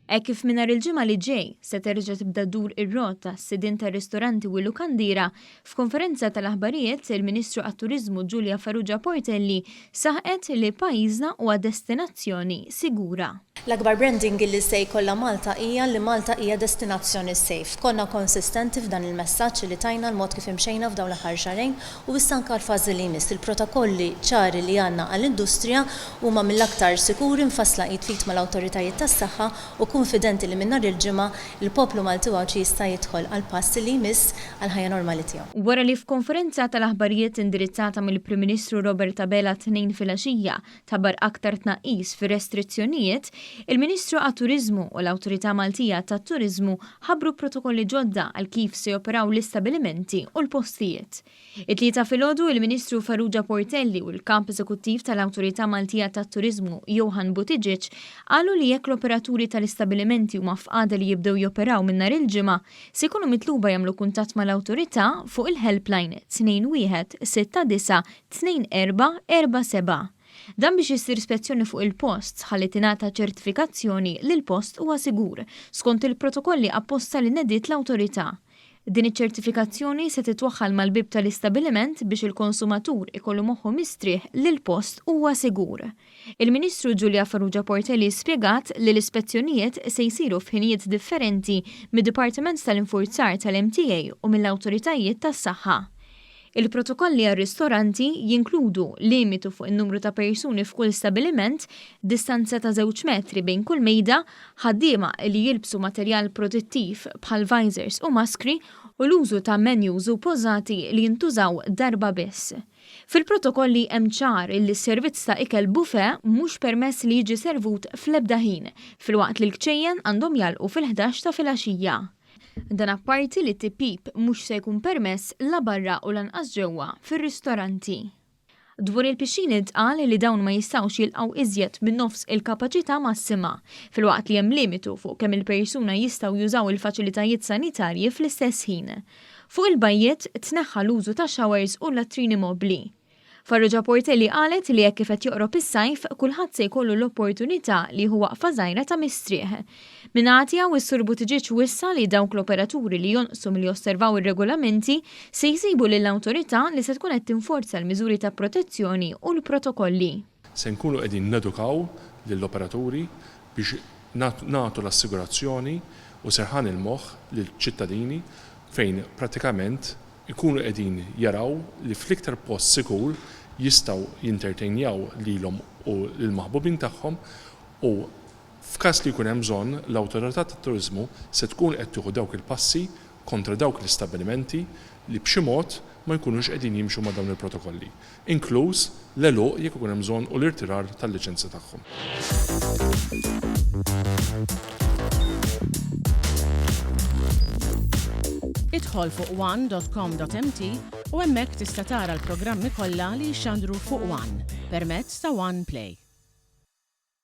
Hekk kif mingħajr il-ġimgħa li ġej se terġa' tibda dur ir-rota s-sidien tar-ristoranti u l-lukandiera, f'konferenza tal-aħbarijiet il-Ministru għat-Turiżmu Julia Farrugia Portelli saħqet li Pajjiżna Huwa Destinazzjoni Sigura. L-akbar branding li se jkollha Malta hija li Malta hija destinazzjoni safe. Konna konsistenti f'dan il-messaġġ li tajna l-mod kif imxejna f'dawn l-aħħar xarejn u issa anke l-fażi li jmiss il-protokolli ċari li għandna għall-industrija huma mill-aktar sikuri mfassla jitfit mal-awtoritajiet tas-saħħa u konfidenti li minn nhar il-ġimgħa il-poplu Malti jista' jidħol għal pass li jmiss għal ħajja normali tiegħu. Wara li f'konferenza tal-aħbarijiet indirizzata mill-Prim Ministru Roberta Bela tnejn filgħaxija tabar aktar tnaqqis fir-restrizzjonijiet, il-Ministru għat-Turiżmu u l-Awtorità Maltija tat-Turiżmu ħabbru protokolli ġodda għal kif se joperaw l-istabbilimenti u l-postijiet. It-tlieta filgħodu il-Ministru Farrugia Portelli u l-Kap Eżekuttiv tal-Awtorità Maltija tat-Turiżmu Johan Buttigieg qalu li jekk l-operaturi tal-istabbilimenti huma fqada li jibdew joperaw minn nhar il-ġimgħa se jkunu mitluba jagħmlu kuntatt mal-awtorità fuq il-helpline 21 69 2447. Dan biex issir ispezzjoni fuq il-post ħalli tingħata ċertifikazzjoni li l-post huwa sigur skont il-protokolli apposta li nediet l-awtorità. Din iċ-ċertifikazzjoni se titwaħħal mal-bib tal-istabbiliment biex il-konsumatur ikollu moħħu mistrieħ li l-post huwa sigur. Il-Ministru Julia Farrugia Portelli spjegat li l-ispezzjonijiet se jsiru f'ħinijiet differenti mid-Dipartiment tal-Infurzar tal-MTA u mill-awtoritajiet tas-saħħa. Il-protokolli għar-ristoranti jinkludu limitu fuq in-numru ta' persuni f'kull stabbiliment, distanza ta' 2 metri bejn kull mejda, ħaddiema li jilbsu materjal protettiv bħal visors u maskri u l-użu ta' menus u pożati li jintużaw darba biss. Fil-protokolli hemm ċar li s-servizz ta' ikel buffet mhux permess li jiġi servut fl-ebda ħin, filwaqt li l-kċejjen għandhom jalqu fil-11 ta' filgħaxija. Dan apparti li tipip mhux se jkun permess la barra u lanqas ġewwa fir-ristoranti. Dwar il-pixxini tqal li dawn ma jistgħux jilqgħu iżjed minn nofs il-kapaċità massima, filwaqt li hemm limitu fuq kemm il-persuna jistgħu jużaw il-faċilitajiet sanitarji fl-istess ħin. Fuq il-bajjiet tneħħa l-użu ta' showers u latrini mobbli. Farrugia Portelli qalet li jekk kif qed joqrob is-sajf kulħadd se jkollu l-opportunità li huwa waqfa żgħira ta' mistrieħ. Minatja u s-Sur Buttigieg wissa li dawk l-operaturi li jonqsu milli josservaw ir-regolamenti se jsibu lill-awtorità li se tkun qed tinforza l-miżuri ta' protezzjoni u l-protokolli. Se nkunu qegħdin nedukaw lill-operaturi biex nagħtu l-assigurazzjoni u serħan il-moħħ lill-ċittadini fejn prattikament ikunu qegħdin jaraw li fl-iktar post sikur jistgħu jintertenjaw lilhom u l-maħbubin tagħhom u f'każ li jkun hemm bżonn l-Awtorità tat-Turiżmu se tkun qed tieħu dawk il-passi kontra dawk l-istabbilimenti li b'xi mod ma jkunux qegħdin jimxu ma' dawn il-protokolli, inkluż l-għeluq jekk ikun hemm bżonn u l-irtirar tal-liċenzja tagħhom. Idħol fuq one.com.mt u hemmhekk tista' tara l-programmi kollha li jxandru fuq One permezz ta' One Play.